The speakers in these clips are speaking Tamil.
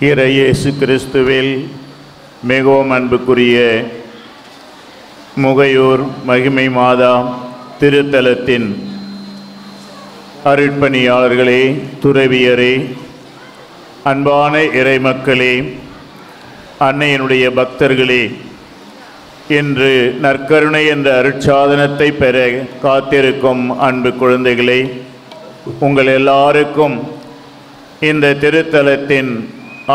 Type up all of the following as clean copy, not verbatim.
இயேசு கிறிஸ்துவில் மிகவும் அன்புக்குரிய முகையூர் மகிமை மாதா திருத்தலத்தின் அருட்பணியாளர்களே, துறவியரே, அன்பான இறைமக்களே, அன்னையினுடைய பக்தர்களே, இன்று நற்கருணை என்ற அருட்சாதனத்தை பெற காத்திருக்கும் அன்பு குழந்தைகளே, உங்கள் எல்லாருக்கும் இந்த திருத்தலத்தின்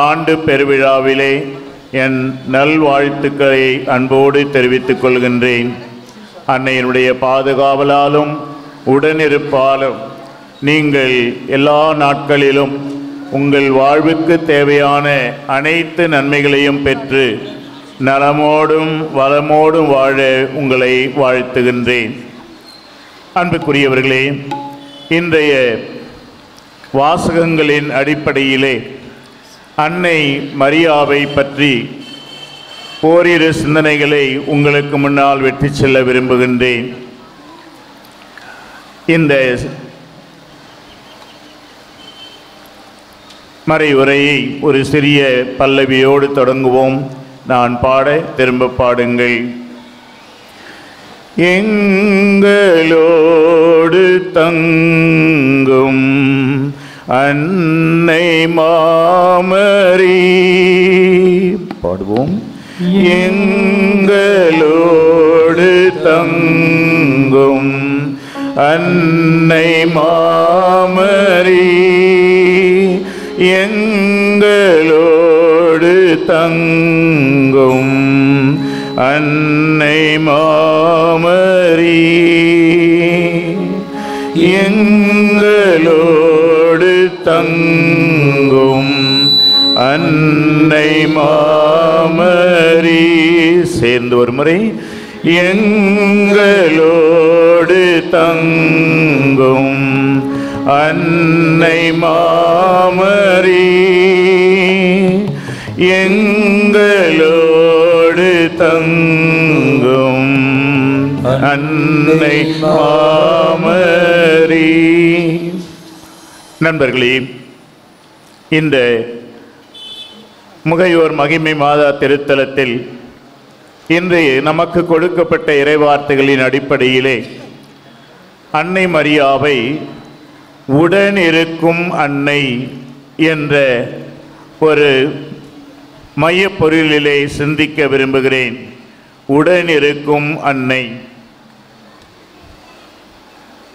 ஆண்டு பெருவிழாவிலே என் நல்வாழ்த்துக்களை அன்போடு தெரிவித்துக் கொள்கின்றேன். அன்னையினுடைய பாதுகாவலாலும் உடனிருப்பாலும் நீங்கள் எல்லா நாட்களிலும் உங்கள் வாழ்வுக்கு தேவையான அனைத்து நன்மைகளையும் பெற்று நலமோடும் வளமோடும் வாழ உங்களை வாழ்த்துகின்றேன். அன்புக்குரியவர்களே, இன்றைய வாசகங்களின் அடிப்படையிலே அன்னை மரியாவை பற்றி ஓரிரு சிந்தனைகளை உங்களுக்கு முன்னால் வெற்றி செல்ல விரும்புகின்றேன். இந்த மறைவுரையை ஒரு சிறிய பல்லவியோடு தொடங்குவோம். நான் பாட திரும்ப பாடுங்கள். எங்களோடு தங்கும் அன்னை மாமரி, பாடுவோம். எங்களோடு தங்கும் அன்னை மாமரி, எங்களோடு தங்கும் அன்னை மாமரி, எங்களோடு தங்கும் அன்னை மாமரி. சேர்ந்து ஒரு முறை. எங்களோடு தங்கும் அன்னை மாமரி, எங்களோடு தங்கும் அன்னை மாமரி. நண்பர்களே, இந்த முகையூர் மகிமை மாதா திருத்தலத்தில் இன்று நமக்கு கொடுக்கப்பட்ட இறைவார்த்தைகளின் அடிப்படையிலே அன்னை மரியாவை உடனிருக்கும் அன்னை என்ற ஒரு மையப்பொருளிலே சிந்திக்க விரும்புகிறேன். உடனிருக்கும் அன்னை.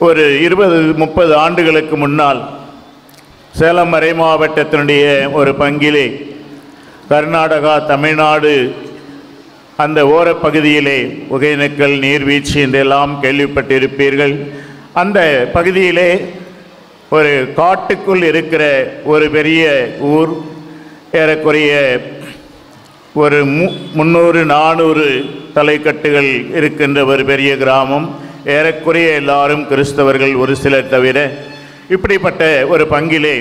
ஒரு 20-30 ஆண்டுகளுக்கு முன்னால் சேலம் மறை மாவட்டத்தினுடைய ஒரு பங்கிலே கர்நாடகா, தமிழ்நாடு அந்த ஓரப்பகுதியிலே ஒகேனக்கல் நீர்வீழ்ச்சி என்றெல்லாம் கேள்விப்பட்டிருப்பீர்கள். அந்த பகுதியிலே ஒரு காட்டுக்குள் இருக்கிற ஒரு பெரிய ஊர், ஏறக்குறைய ஒரு 300-400 தலைக்கட்டுகள் இருக்கின்ற ஒரு பெரிய கிராமம். ஏறக்குறைய எல்லாரும் கிறிஸ்தவர்கள், ஒரு சிலர் தவிர. இப்படிப்பட்ட ஒரு பங்கிலே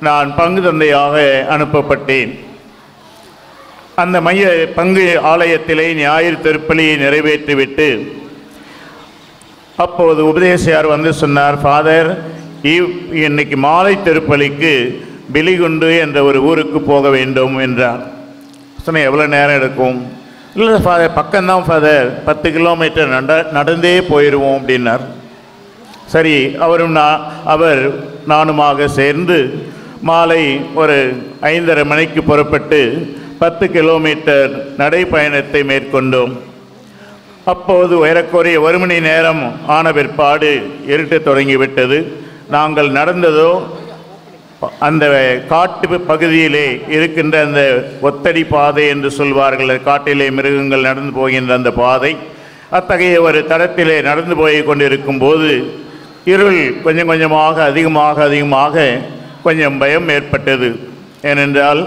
நான் பங்கு தந்தையாக அனுப்பப்பட்டேன். அந்த மைய பங்கு ஆலயத்திலே ஞாயிறு திருப்பலியை நிறைவேற்றிவிட்டு அப்போது உபதேசியார் வந்து சொன்னார், ஃபாதர், இன்னைக்கு மாலை திருப்பலிக்கு பிலிகுண்டு என்ற ஒரு ஊருக்கு போக வேண்டும் என்றார். சொன்னேன், எவ்வளோ நேரம் எடுக்கும்? இல்லை ஃபாதர், பக்கம்தான் ஃபாதர், 10 கிலோமீட்டர் நடந்தே போயிடுவோம் அப்படின்னார். சரி, அவர் நானுமாக சேர்ந்து மாலை ஒரு 5:30 மணிக்கு புறப்பட்டு 10 கிலோமீட்டர் நடைப்பயணத்தை மேற்கொண்டோம். அப்போது ஏறக்குறைய 1 மணி நேரம் ஆன பிற்பாடு இருட்டு தொடங்கிவிட்டது. நாங்கள் நடந்ததோ அந்த காட்டு பகுதியிலே இருக்கின்ற அந்த ஒத்தடி பாதை என்று சொல்வார்கள், காட்டிலே மிருகங்கள் நடந்து போகின்ற அந்த பாதை. அத்தகைய ஒரு தடத்திலே நடந்து போய் கொண்டிருக்கும் போது இருள் கொஞ்சம் கொஞ்சமாக அதிகமாக கொஞ்சம் பயம் ஏற்பட்டது. ஏனென்றால்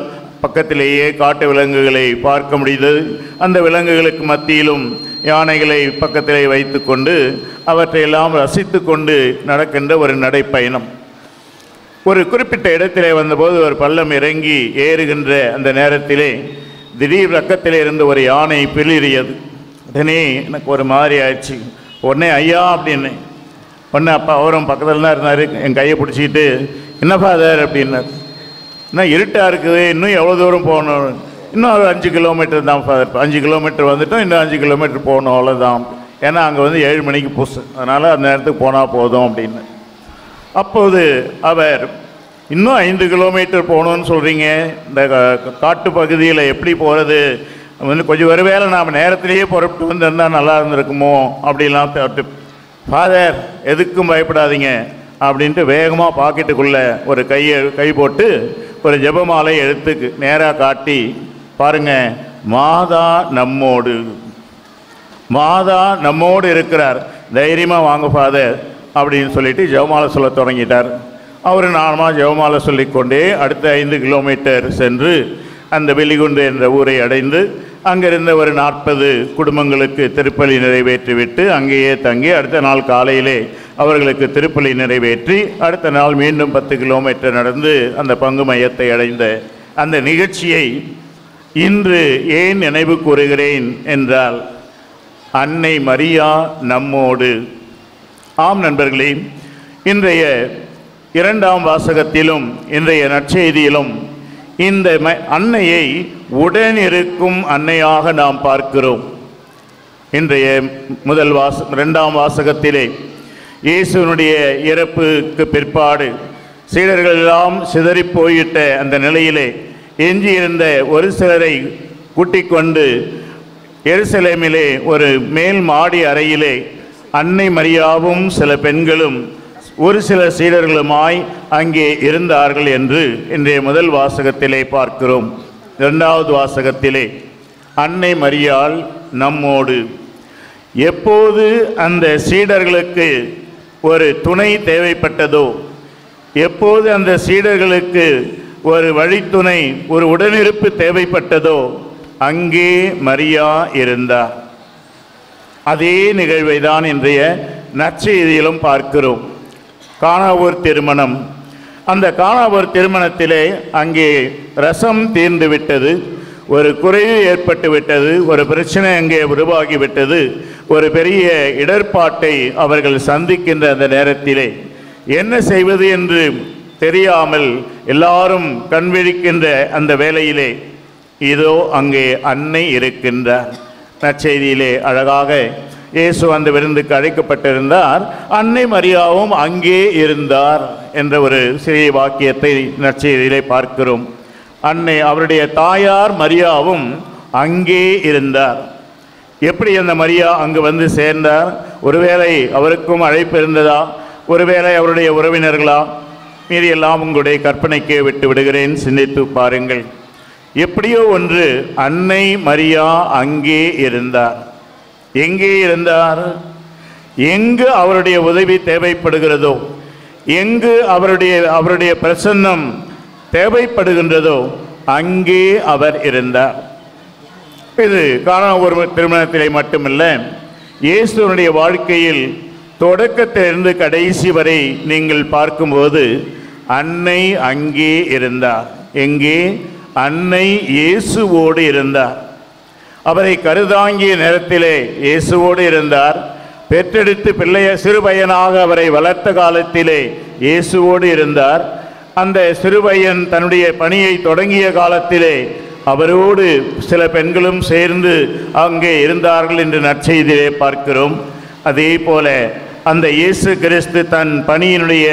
பக்கத்திலேயே காட்டு விலங்குகளை பார்க்க முடிந்தது. அந்த விலங்குகளுக்கு மத்தியிலும் யானைகளை பக்கத்திலே வைத்து கொண்டு அவற்றையெல்லாம் ரசித்து கொண்டு நடக்கின்ற ஒரு நடைப்பயணம். ஒரு குறிப்பிட்ட இடத்திலே வந்தபோது ஒரு பள்ளம் இறங்கி ஏறுகின்ற அந்த நேரத்திலே திடீர் பக்கத்திலே இருந்து ஒரு யானை பிளிறியது. உடனே எனக்கு ஒரு மாதிரி ஆயிடுச்சு. உடனே ஐயா அப்படின்னு ஒன்று அப்பா அவரும் பக்கத்தில் தான் இருந்தார். என் கையை பிடிச்சிக்கிட்டு, என்ன ஃபாதர் அப்படின்னார். இன்னும் இருட்டாக இருக்குது, இன்னும் எவ்வளோ தூரம் போகணும், இன்னும் ஒரு 5 கிலோமீட்டர் தான் ஃபாதர், 5 கிலோமீட்டர் வந்துட்டோம், இன்னும் 5 கிலோமீட்டர் போகணும் அவ்வளோதான். ஏன்னா அங்கே வந்து 7 மணிக்கு புதுசு, அதனால் அந்த நேரத்துக்கு போனால் போதும் அப்படின்னு. அப்போது அவர் இன்னும் 5 கிலோமீட்டர் போகணுன்னு சொல்கிறீங்க, இந்த காட்டு பகுதியில் எப்படி போகிறது, வந்து கொஞ்சம் ஒருவேளை நாம் நேரத்திலேயே புறப்பட்டு வந்திருந்தால் நல்லா இருந்திருக்குமோ அப்படிலாம். ஃபாதர் எதுக்கும் பயப்படாதீங்க அப்படின்ட்டு வேகமாக பாக்கெட்டுக்குள்ளே ஒரு கை போட்டு ஒரு ஜெபமாலை எடுத்து நேராக காட்டி, பாருங்கள் மாதா நம்மோடு, மாதா நம்மோடு இருக்கிறார், தைரியமாக வாங்க ஃபாதர் அப்படின்னு சொல்லிட்டு ஜெபமாலை சொல்ல தொடங்கிட்டார். அவர் நார்மலாக ஜெபமாலை சொல்லிக்கொண்டே அடுத்த 5 கிலோமீட்டர் சென்று அந்த வெலிகுண்டு என்ற ஊரை அடைந்து அங்கிருந்த ஒரு 40 குடும்பங்களுக்கு திருப்பலி நிறைவேற்றிவிட்டு அங்கேயே தங்கி அடுத்த நாள் காலையிலே அவர்களுக்கு திருப்பலி நிறைவேற்றி அடுத்த நாள் மீண்டும் 10 கிலோமீட்டர் நடந்து அந்த பங்கு மையத்தை அடைந்த அந்த நிகழ்ச்சியை இன்று ஏன் நினைவு கூறுகிறேன் என்றால், அன்னை மரியா நம்மோடு. ஆம் நண்பர்களே, இன்றைய 2ஆம் வாசகத்திலும் இன்றைய நற்செய்தியிலும் இந்த அன்னையை உடனிருக்கும் அன்னையாக நாம் பார்க்கிறோம். இன்றைய 2ஆம் வாசகத்திலே இயேசுனுடைய இறப்புக்கு பிற்பாடு சீடர்கள் எல்லாம் சிதறி போயிட்ட அந்த நிலையிலே எஞ்சியிருந்த ஒரு சிலரை கூட்டிக் கொண்டு எருசலேமிலே ஒரு மேல் மாடி அறையிலே அன்னை மரியாவும் சில பெண்களும் ஒரு சில சீடர்களுமாய் அங்கே இருந்தார்கள் என்று இன்றைய முதல் வாசகத்திலே பார்க்கிறோம். 2வது வாசகத்திலே அன்னை மரியாள் நம்மோடு. எப்போது அந்த சீடர்களுக்கு ஒரு துணை தேவைப்பட்டதோ, எப்போது அந்த சீடர்களுக்கு ஒரு வழித்துணை, ஒரு உடனிருப்பு தேவைப்பட்டதோ, அங்கே மரியா இருந்தார். அதே நிகழ்வை தான் இன்றைய நற்செய்தியிலும் பார்க்கிறோம். கானாவூர் திருமணம். அந்த கானாவூர் திருமணத்திலே அங்கே ரசம் தீர்ந்து விட்டது, ஒரு குறைவு ஏற்பட்டு விட்டது, ஒரு பிரச்சனை அங்கே உருவாகிவிட்டது. ஒரு பெரிய இடர்பாட்டை அவர்கள் சந்திக்கின்ற அந்த நேரத்திலே என்ன செய்வது என்று தெரியாமல் எல்லாரும் கண்விழிக்கின்ற அந்த வேளையிலே இதோ அங்கே அன்னை இருக்கின்றார். நற்செய்தியிலே அழகாக இயேசு அந்த விருந்துக்கு அழைக்கப்பட்டிருந்தார், அன்னை மரியாவும் அங்கே இருந்தார் என்ற ஒரு சிறிய வாக்கியத்தை நற்செய்தியிலே பார்க்கிறோம். அன்னை அவருடைய தாயார் மரியாவும் அங்கே இருந்தார். எப்படி அந்த மரியா அங்கு வந்து சேர்ந்தார்? ஒருவேளை அவருக்கும் அழைப்பு இருந்ததா? ஒருவேளை அவருடைய உறவினர்களா? மீறி எல்லாம் உங்களுடைய கற்பனைக்கே விட்டு விடுகிறேன், சிந்தித்து பாருங்கள். எப்படியோ ஒன்று, அன்னை மரியா அங்கே இருந்தார். எங்கே இருந்தார்? எங்கு அவருடைய உதவி தேவைப்படுகிறதோ, எங்கு அவருடைய பிரசன்னம் தேவைப்படுகின்றதோ அங்கே அவர் இருந்தார். இது கானாவூர் திருமணத்திலே மட்டுமல்ல, இயேசுனுடைய வாழ்க்கையில் தொடக்கத்திலிருந்து கடைசி வரை நீங்கள் பார்க்கும்போது அன்னை அங்கே இருந்தார். எங்கே? அன்னை இயேசுவோடு இருந்தார். அவரை கருதாங்கிய நேரத்திலே இயேசுவோடு இருந்தார். பெற்றெடுத்து சிறுபையனாக அவரை வளர்த்த காலத்திலே இயேசுவோடு இருந்தார். அந்த சிறுபையன் தன்னுடைய பணியை தொடங்கிய காலத்திலே அவரோடு சில பெண்களும் சேர்ந்து அங்கே இருந்தார்கள் என்று நற்செய்தியிலே பார்க்கிறோம். அதே போல அந்த இயேசு கிறிஸ்து தன் பணியினுடைய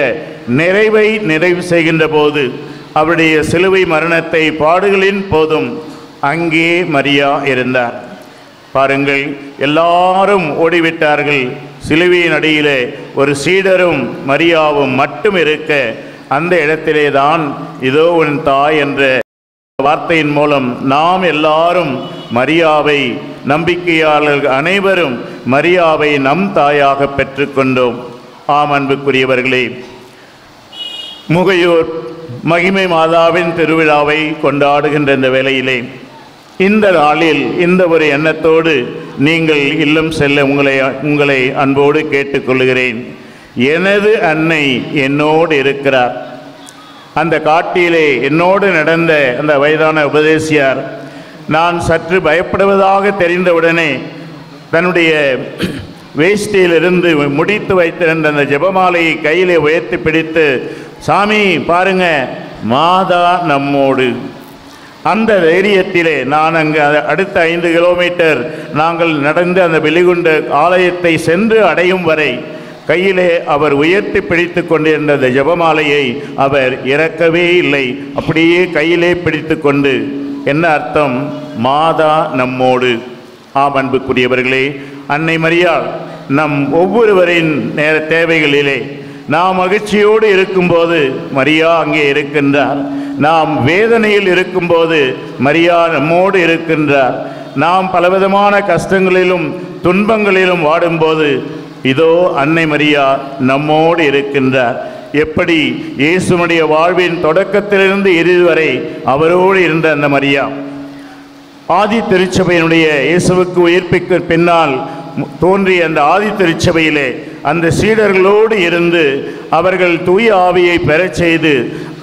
நிறைவு செய்கின்ற போது, அவருடைய சிலுவை மரணத்தை பாடுகளின் போதும் அங்கே மரியா இருந்தார். பாருங்கள், எல்லாரும் ஓடிவிட்டார்கள். சிலுவையின் அடியிலே ஒரு சீடரும் மரியாவும் மட்டும் இருக்க, அந்த இடத்திலே தான் இதோ உன் தாய் என்ற வார்த்தையின் மூலம் நாம் எல்லாரும் மரியாவை, நம்பிக்கையாளர்கள் அனைவரும் மரியாவை நம் தாயாக பெற்றுக்கொண்டோம். ஆம் அன்புக்குரியவர்களே, முகையூர் மகிமை மாதாவின் திருவிழாவை கொண்டாடுகின்ற இந்த வேளையிலே, இந்த நாளில் இந்த ஒரு எண்ணத்தோடு நீங்கள் இல்லம் செல்ல உங்களை அன்போடு கேட்டுக்கொள்கிறேன். எனது அன்னை என்னோடு இருக்கிறார். அந்த காட்டிலே என்னோடு நடந்த அந்த வயதான உபதேசியார் நான் சற்று பயப்படுவதாக தெரிந்தவுடனே தன்னுடைய வேஷ்டியிலிருந்து முடித்து வைத்திருந்த அந்த ஜெபமாலையை கையிலே உயர்த்தி பிடித்து, சாமி பாருங்க, மாதா நம்மோடு. அந்த தைரியத்திலே நான் அங்கே அடுத்த 5 கிலோமீட்டர் நாங்கள் நடந்து அந்த வெலிகுண்டு ஆலயத்தை சென்று அடையும் வரை கையிலே அவர் உயர்த்தி பிடித்து கொண்டிருந்த அந்த ஜெபமாலையை அவர் இறக்கவே இல்லை. அப்படியே கையிலே பிடித்து கொண்டு, என்ன அர்த்தம்? மாதா நம்மோடு. ஆம் அன்புக்குரியவர்களே, அன்னை மரியாள் நம் ஒவ்வொருவரின் நேர தேவைகளிலே நாம் மகிழ்ச்சியோடு இருக்கும்போது மரியா அங்கே இருக்கின்றார். நாம் வேதனையில் இருக்கும்போது மரியா நம்மோடு இருக்கின்றார். நாம் பலவிதமான கஷ்டங்களிலும் துன்பங்களிலும் வாடும்போது இதோ அன்னை மரியா நம்மோடு இருக்கின்றார். எப்படி இயேசுனுடைய வாழ்வின் தொடக்கத்திலிருந்து இறுதி வரை அவரோடு இருந்த அந்த மரியா, ஆதி திருச்சபையினுடைய இயேசுவுக்கு உயிர்ப்பிற்கு பின்னால் தோன்றிய அந்த ஆதி திருச்சபையிலே அந்த சீடர்களோடு இருந்து அவர்கள் தூய ஆவியை பெறச் செய்து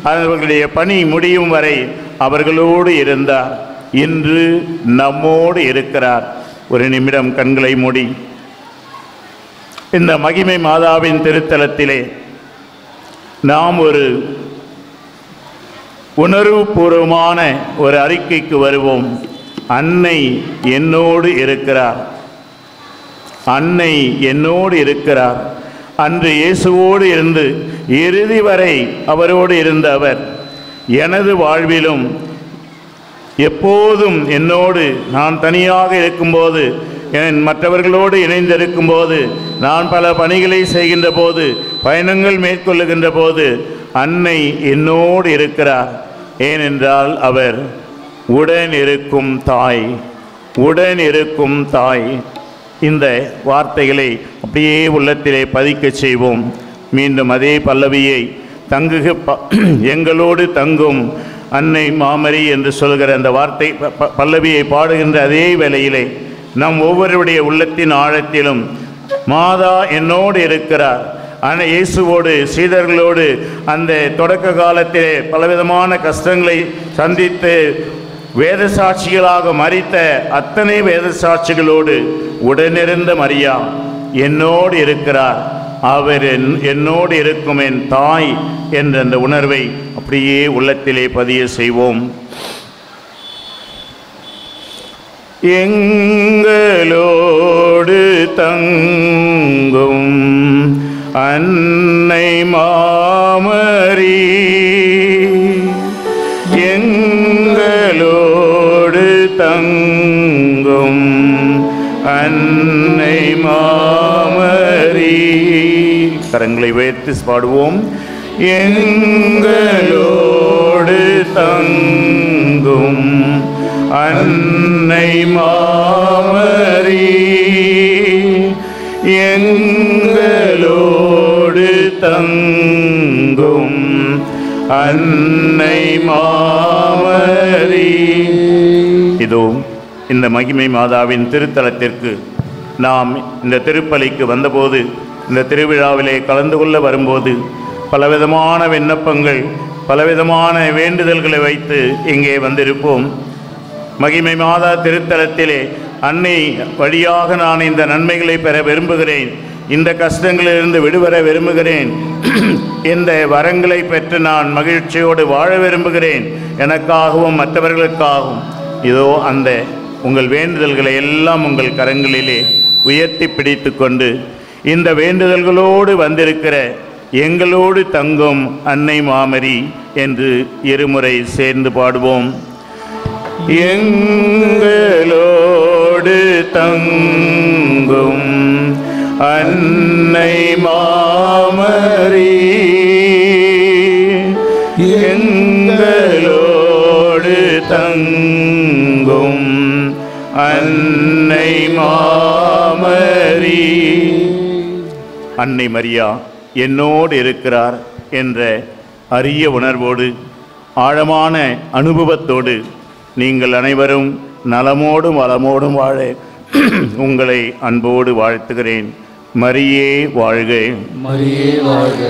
அவர்களுடைய பணி முடியும் வரை அவர்களோடு இருந்தார். இன்று நம்மோடு இருக்கிறார். ஒரு நிமிடம் கண்களை மூடி இந்த மகிமை மாதாவின் திருத்தலத்திலே நாம் ஒரு உணர்வுபூர்வமான ஒரு அறிக்கைக்கு வருவோம். அன்னை என்னோடு இருக்கிறார். அன்னை என்னோடு இருக்கிறார். அன்று இயேசுவோடு இருந்து இறுதி வரை அவரோடு இருந்த அவர் எனது வாழ்விலும் எப்போதும் என்னோடு, நான் தனியாக இருக்கும்போது, மற்றவர்களோடு இணைந்திருக்கும் போது, நான் பல பணிகளை செய்கின்ற போது, பயணங்கள் மேற்கொள்ளுகின்ற போது அன்னை என்னோடு இருக்கிறார். ஏனென்றால் அவர் உடன் இருக்கும் தாய். உடன் இருக்கும் தாய். இந்த வார்த்தைகளை அப்படியே உள்ளத்திலே பதிக்க செய்வோம். மீண்டும் அதே பல்லவியை எங்களோடு தங்கும் அன்னை மாமரி என்று சொல்கிற அந்த வார்த்தை பல்லவியை பாடுகின்ற அதே வேளையிலே நம் ஒவ்வொருடைய உள்ளத்தின் ஆழத்திலும் மாதா என்னோடு இருக்கிறார். ஆனால் இயேசுவோடு சீடர்களோடு அந்த தொடக்க காலத்திலே பலவிதமான கஷ்டங்களை சந்தித்து வேத சாட்சிகளாக மரித்த அத்தனை வேத சாட்சிகளோடு உடனிருந்த மரியா என்னோடு இருக்கிறார். அவர் என்னோடு இருக்கும் என் தாய் என்ற அந்த உணர்வை அப்படியே உள்ளத்திலே பதிய செய்வோம். எங்களோடு தங்கும் அன்னை மாமரி, எங்களோடு தங்கும் அன்னை மாமரி. கரங்களை உயர்த்தி பாடுவோம். எங்களோடு தங்கும் அன்னை மாமரி, எங்களோடு தங்கும் அன்னை மாமரி. இதோ இந்த மகிமை மாதாவின் திருத்தலத்திற்கு நாம் இந்த திருப்பலிக்கு வந்தபோது, இந்த திருவிழாவிலே கலந்து கொள்ள வரும்போது பலவிதமான விண்ணப்பங்கள், பலவிதமான வேண்டுதல்களை வைத்து இங்கே வந்திருப்போம். மகிமை மாதா திருத்தலத்திலே அன்னை வழியாக நான் இந்த நன்மைகளை பெற விரும்புகிறேன், இந்த கஷ்டங்களிலிருந்து விடுபெற விரும்புகிறேன், இந்த வரங்களை பெற்று நான் மகிழ்ச்சியோடு வாழ விரும்புகிறேன், எனக்காகவும் மற்றவர்களுக்காகவும். இதோ அந்த உங்கள் வேண்டுதல்களை எல்லாம் உங்கள் கரங்களிலே உயர்த்தி பிடித்து கொண்டு இந்த வேண்டுதல்களோடு வந்திருக்கிற எங்களோடு தங்கும் அன்னை மாமரி என்று இருமுறை சேர்ந்து பாடுவோம். எங்களோடு தங்கும் அன்னை மாமரி, எங்களோடு தங்கும் அன்னை மாமரி. அன்னை மரியா என்னோடு இருக்கிறார் என்ற அரிய உணர்வோடு, ஆழமான அனுபவத்தோடு நீங்கள் அனைவரும் நலமோடும் வளமோடும் வாழ உங்களை அன்போடு வாழ்த்துகிறேன். மரியே வாழ்க. மரியே வாழ்க.